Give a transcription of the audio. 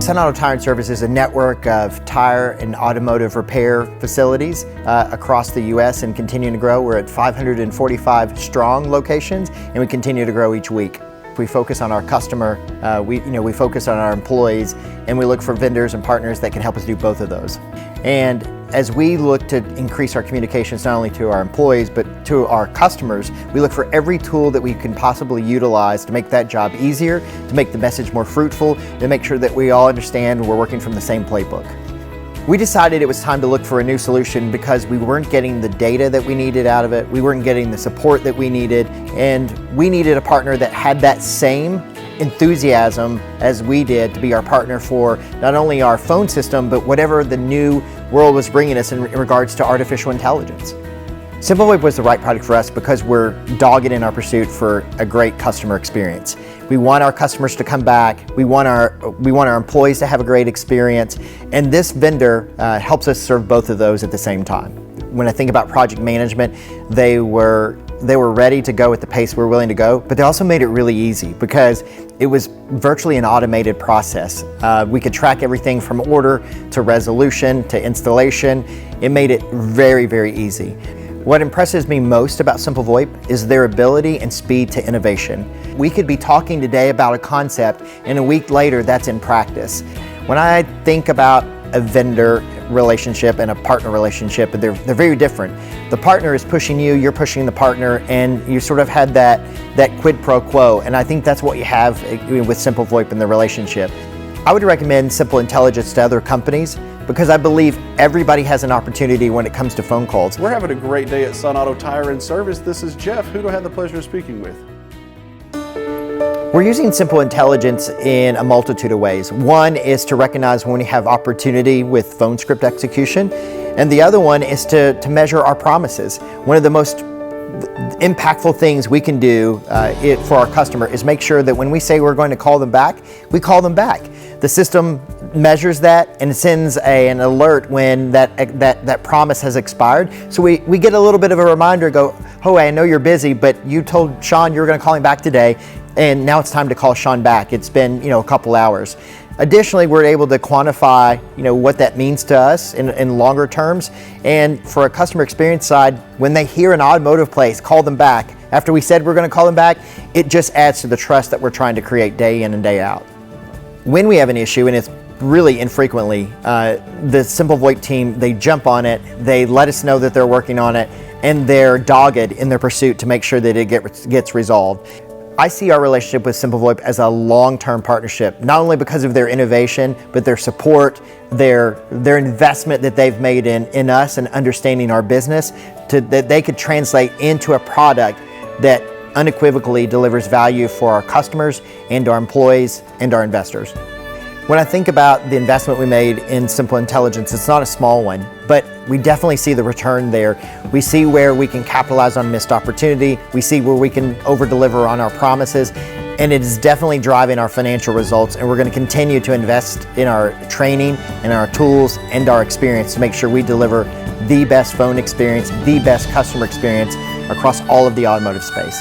Sun Auto Tire and Service is a network of tire and automotive repair facilities across the U.S. and continuing to grow. We're at 545 strong locations, and we continue to grow each week. We focus on our customer, we focus on our employees, and we look for vendors and partners that can help us do both of those. And as we look to increase our communications not only to our employees but to our customers, we look for every tool that we can possibly utilize to make that job easier, to make the message more fruitful, to make sure that we all understand we're working from the same playbook. We decided it was time to look for a new solution because we weren't getting the data that we needed out of it, we weren't getting the support that we needed, and we needed a partner that had that same enthusiasm as we did to be our partner for not only our phone system, but whatever the new world was bringing us in regards to artificial intelligence. SimpleVoIP was the right product for us because we're dogged in our pursuit for a great customer experience. We want our customers to come back. We want our employees to have a great experience, and this vendor helps us serve both of those at the same time. When I think about project management, they were ready to go at the pace we're willing to go, but they also made it really easy because it was virtually an automated process. We could track everything from order to resolution to installation. It made it very, very easy. What impresses me most about SimpleVoIP is their ability and speed to innovation. We could be talking today about a concept, and a week later that's in practice. When I think about a vendor relationship and a partner relationship, they're very different. The partner is pushing you, you're pushing the partner, and you sort of had that quid pro quo, and I think that's what you have with SimpleVoIP in the relationship. I would recommend Simple Intelligence to other companies because I believe everybody has an opportunity when it comes to phone calls. We're having a great day at Sun Auto Tire and Service. This is Jeff. Who do I have the pleasure of speaking with? We're using Simple Intelligence in a multitude of ways. One is to recognize when we have opportunity with phone script execution, and the other one is to measure our promises. One of the most impactful things we can do for our customer is make sure that when we say we're going to call them back, we call them back. The system measures that and sends an alert when that promise has expired. So we get a little bit of a reminder, go, oh, I know you're busy, but you told Shawn you were going to call him back today, and now it's time to call Shawn back. It's been a couple hours. Additionally, we're able to quantify what that means to us in longer terms. And for a customer experience side, when they hear an automotive place call them back, after we said we're going to call them back, it just adds to the trust that we're trying to create day in and day out. When we have an issue, and it's really infrequently, the SimpleVoIP team, they jump on it, they let us know that they're working on it, and they're dogged in their pursuit to make sure that it gets resolved. I see our relationship with SimpleVoIP as a long-term partnership, not only because of their innovation, but their support, their investment that they've made in us and understanding our business, that they could translate into a product that unequivocally delivers value for our customers and our employees and our investors. When I think about the investment we made in Simple Intelligence, it's not a small one, but we definitely see the return there. We see where we can capitalize on missed opportunity. We see where we can over-deliver on our promises, and it is definitely driving our financial results, and we're going to continue to invest in our training and our tools and our experience to make sure we deliver the best phone experience, the best customer experience across all of the automotive space.